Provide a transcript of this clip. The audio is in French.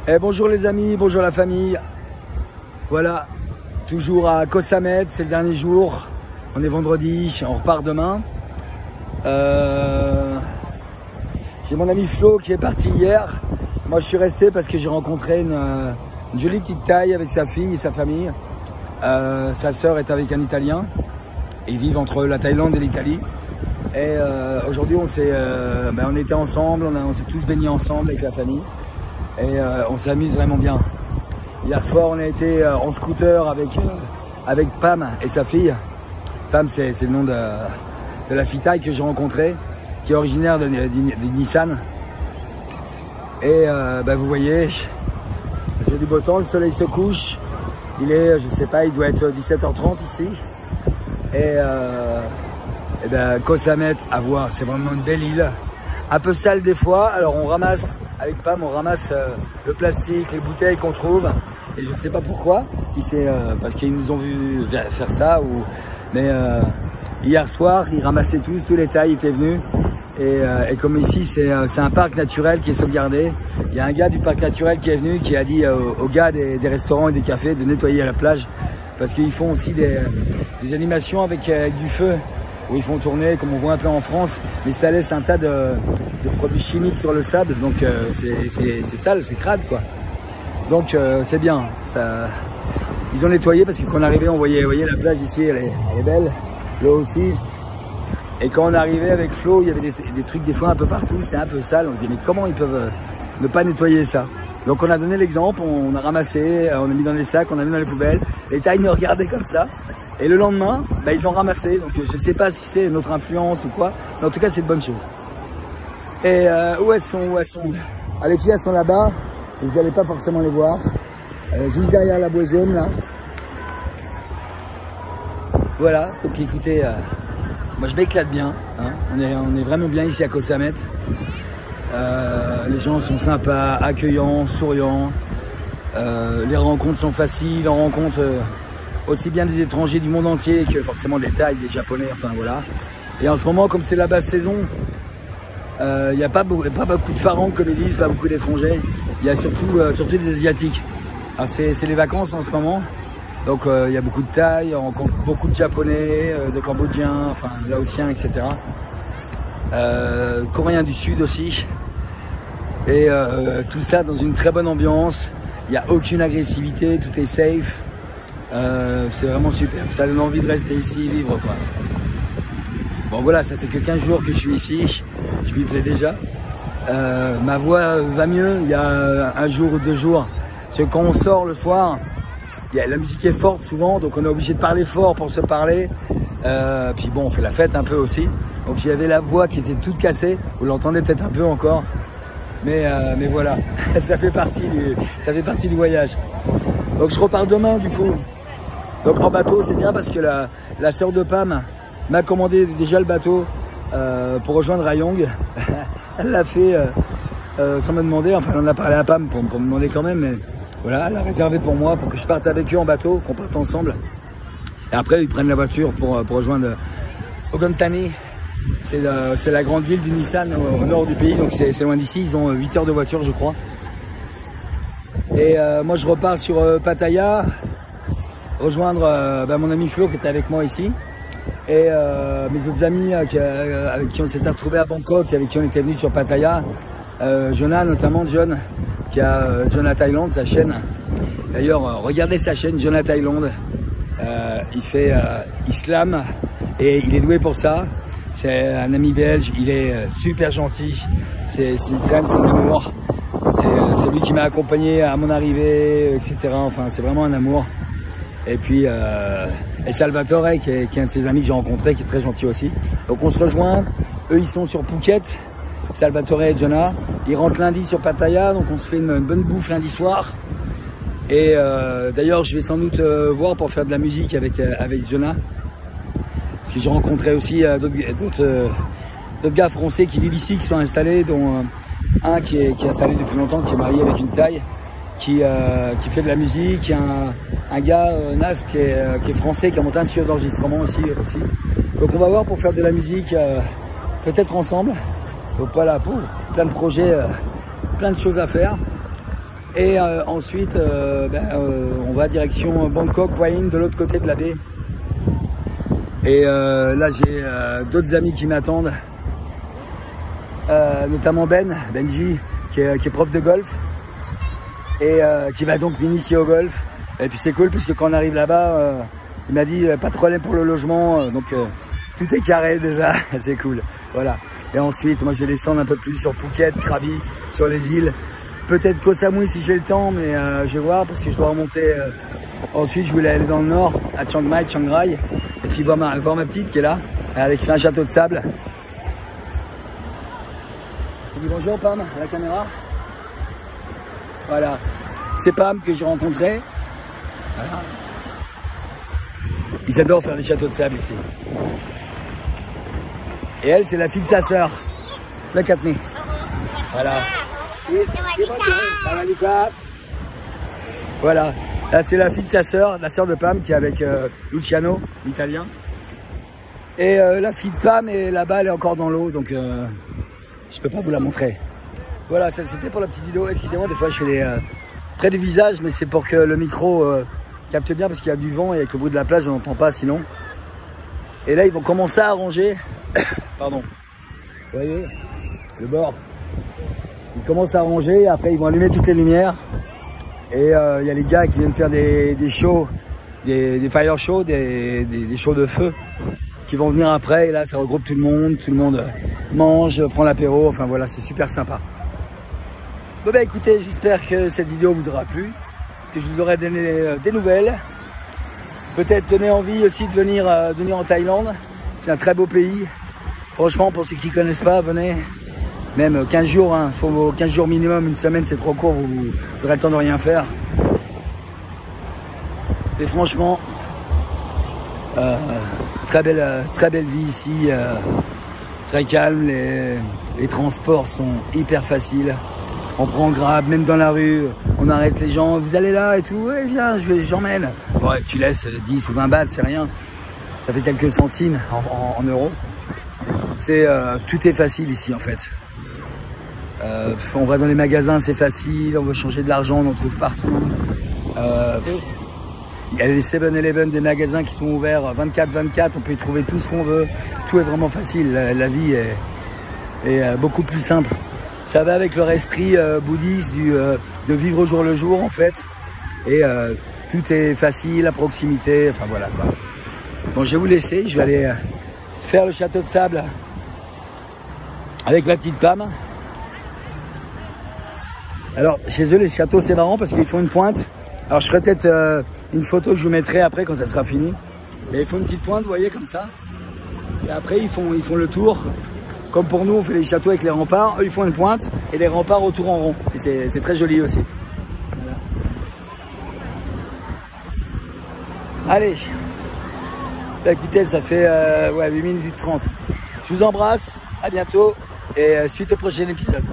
Et bonjour les amis, bonjour la famille. Voilà, toujours à Koh Samet, c'est le dernier jour. On est vendredi, on repart demain. J'ai mon ami Flo qui est parti hier. Moi je suis resté parce que j'ai rencontré une jolie petite Thaï avec sa fille et sa famille. Sa sœur est avec un Italien. Ils vivent entre la Thaïlande et l'Italie. Et aujourd'hui on était ensemble, on s'est tous baignés ensemble avec la famille. Et on s'amuse vraiment bien. Hier soir on a été en scooter avec Pam et sa fille. Pam c'est le nom de la fille Thaï que j'ai rencontrée, qui est originaire de Nissan. Et vous voyez, j'ai du beau temps, le soleil se couche. Il est, je sais pas, il doit être 17h30 ici. Et Koh Samet à voir, c'est vraiment une belle île. Un peu sale des fois, alors on ramasse, avec Pam, on ramasse le plastique, les bouteilles qu'on trouve. Et je ne sais pas pourquoi, si c'est parce qu'ils nous ont vu faire ça ou... Mais hier soir, ils ramassaient tous les Thaïs étaient venus. Et comme ici, c'est un parc naturel qui est sauvegardé. Il y a un gars du parc naturel qui est venu, qui a dit aux gars des restaurants et des cafés de nettoyer la plage. Parce qu'ils font aussi des animations avec du feu, où ils font tourner, comme on voit un peu en France. Mais ça laisse un tas de produits chimiques sur le sable, donc c'est sale, c'est crade quoi. Donc c'est bien. Ils ont nettoyé parce que quand on arrivait, on voyait la plage ici, elle est belle, l'eau aussi. Et quand on arrivait avec Flo, il y avait des trucs des fois un peu partout, c'était un peu sale. On se dit mais comment ils peuvent ne pas nettoyer ça? Donc on a donné l'exemple, on a ramassé, on a mis dans les sacs, on a mis dans les poubelles. Les Thaïs nous regardaient comme ça. Et le lendemain, ils ont ramassé. Donc je ne sais pas si c'est notre influence ou quoi, mais en tout cas c'est une bonne chose. Et où elles sont? Ah, les filles elles sont là-bas, vous n'allez pas forcément les voir. Juste derrière la bois jaune là. Voilà, donc écoutez, moi je m'éclate bien, hein. On est vraiment bien ici à Koh Samet. Les gens sont sympas, accueillants, souriants. Les rencontres sont faciles, on rencontre aussi bien des étrangers du monde entier que forcément des Thaïs, des Japonais, enfin voilà. Et en ce moment, comme c'est la basse saison, il n'y a pas beaucoup de Pharangues comme ils disent, pas beaucoup d'étrangers. Il y a surtout des Asiatiques. C'est les vacances en ce moment. Donc il y a beaucoup de Thaïs, on rencontre beaucoup de Japonais, de Cambodgiens, enfin Laotiens, etc. Coréens du Sud aussi. Et tout ça dans une très bonne ambiance. Il n'y a aucune agressivité, tout est safe. C'est vraiment super. Ça donne envie de rester ici et vivre quoi. Bon voilà, ça fait que 15 jours que je suis ici. Je m'y plais déjà. Ma voix va mieux il y a un jour ou 2 jours. Parce que quand on sort le soir, la musique est forte souvent, donc on est obligé de parler fort pour se parler. Puis bon, on fait la fête un peu aussi. Donc j'avais la voix qui était toute cassée. Vous l'entendez peut-être un peu encore. Mais voilà, ça fait partie du voyage. Donc je repars demain du coup. Donc en bateau, c'est bien parce que la sœur de Pam m'a commandé déjà le bateau pour rejoindre Rayong. Elle l'a fait sans me demander, enfin elle en a parlé à Pam pour me demander quand même, mais voilà, elle a réservé pour moi, pour que je parte avec eux en bateau, qu'on parte ensemble. Et après ils prennent la voiture pour rejoindre Ogontani. C'est la grande ville du Nissan au nord du pays, donc c'est loin d'ici, ils ont 8 heures de voiture je crois. Et moi je repars sur Pattaya, rejoindre mon ami Flo qui était avec moi ici. Et mes autres amis avec qui on s'était retrouvés à Bangkok, avec qui on était venus sur Pattaya. Jonah notamment, John, qui a Jonah Thailand, sa chaîne. D'ailleurs, regardez sa chaîne, Jonah Thailand. Il fait islam et il est doué pour ça. C'est un ami belge, il est super gentil. C'est une crème, c'est un amour. C'est lui qui m'a accompagné à mon arrivée, etc. Enfin, c'est vraiment un amour. Et puis, et Salvatore, qui est un de ses amis que j'ai rencontré, qui est très gentil aussi. Donc on se rejoint. Eux, ils sont sur Phuket, Salvatore et Jonah. Ils rentrent lundi sur Pattaya, donc on se fait une bonne bouffe lundi soir. Et d'ailleurs, je vais sans doute voir pour faire de la musique avec Jonah. Parce que j'ai rencontré aussi d'autres gars français qui vivent ici, qui sont installés, dont un qui est installé depuis longtemps, qui est marié avec une Thaï, qui fait de la musique. Il y a un gars, Nas, qui est français, qui a monté un studio d'enregistrement aussi. Donc on va voir pour faire de la musique, peut-être ensemble. Donc voilà, pour plein de projets, plein de choses à faire. Et ensuite, on va direction Bangkok, Hua Hin, de l'autre côté de la baie. Et là, j'ai d'autres amis qui m'attendent, notamment Benji, qui est prof de golf et qui va donc m'initier au golf. Et puis c'est cool puisque quand on arrive là-bas, il m'a dit pas de problème pour le logement, donc tout est carré déjà, c'est cool. Voilà. Et ensuite, moi je vais descendre un peu plus sur Phuket, Krabi, sur les îles. Peut-être Koh Samui si j'ai le temps, mais je vais voir parce que je dois remonter. Ensuite, je voulais aller dans le nord, à Chiang Mai, Chiang Rai, et puis voir ma petite qui est là, avec un château de sable. Je dis bonjour Pam, à la caméra. Voilà, c'est Pam que j'ai rencontré. Voilà. Ils adorent faire des châteaux de sable ici. Et elle, c'est la fille de sa sœur, la Katni. Voilà. Voilà, là c'est la fille de sa sœur, la sœur de Pam qui est avec Luciano, l'italien. Et la fille de Pam est là-bas, elle est encore dans l'eau, donc je peux pas vous la montrer. Voilà, ça c'était pour la petite vidéo. Excusez-moi, des fois je fais des près du visage, mais c'est pour que le micro capte bien parce qu'il y a du vent et qu'au bout de la plage on n'entend pas sinon. Et là ils vont commencer à arranger. Pardon. Vous voyez le bord. Ils commencent à ranger, après ils vont allumer toutes les lumières. Et il y a les gars qui viennent faire des shows, des fire shows, des shows de feu qui vont venir après. Et là ça regroupe tout le monde mange, prend l'apéro, enfin voilà, c'est super sympa. Bon bah écoutez, j'espère que cette vidéo vous aura plu, que je vous aurai donné des nouvelles. Peut-être donner envie aussi de venir en Thaïlande. C'est un très beau pays. Franchement, pour ceux qui ne connaissent pas, venez. Même 15 jours, hein, faut 15 jours minimum, une semaine c'est trop court, vous aurez le temps de rien faire. Et franchement, très belle vie ici, très calme, les transports sont hyper faciles. On prend Grab, même dans la rue, on arrête les gens, vous allez là et tout, ouais viens, j'emmène. Ouais, tu laisses 10 ou 20 bahts, c'est rien, ça fait quelques centimes en euros. Tout est facile ici en fait. On va dans les magasins, c'est facile, on veut changer de l'argent, on en trouve partout. Il y a les 7-Eleven des magasins qui sont ouverts 24/24, on peut y trouver tout ce qu'on veut. Tout est vraiment facile, la vie est beaucoup plus simple. Ça va avec leur esprit bouddhiste de vivre au jour le jour en fait. Et tout est facile, à proximité, enfin voilà quoi. Bon, je vais vous laisser, je vais aller faire le château de sable avec la petite Pam. Alors chez eux les châteaux c'est marrant parce qu'ils font une pointe. Alors je ferai peut-être une photo que je vous mettrai après quand ça sera fini. Mais ils font une petite pointe, vous voyez, comme ça. Et après ils font le tour. Comme pour nous on fait les châteaux avec les remparts, eux ils font une pointe et les remparts autour en rond. Et c'est très joli aussi. Voilà. Allez. Bah, écoutez, ça fait 8 minutes 30. Je vous embrasse, à bientôt et suite au prochain épisode.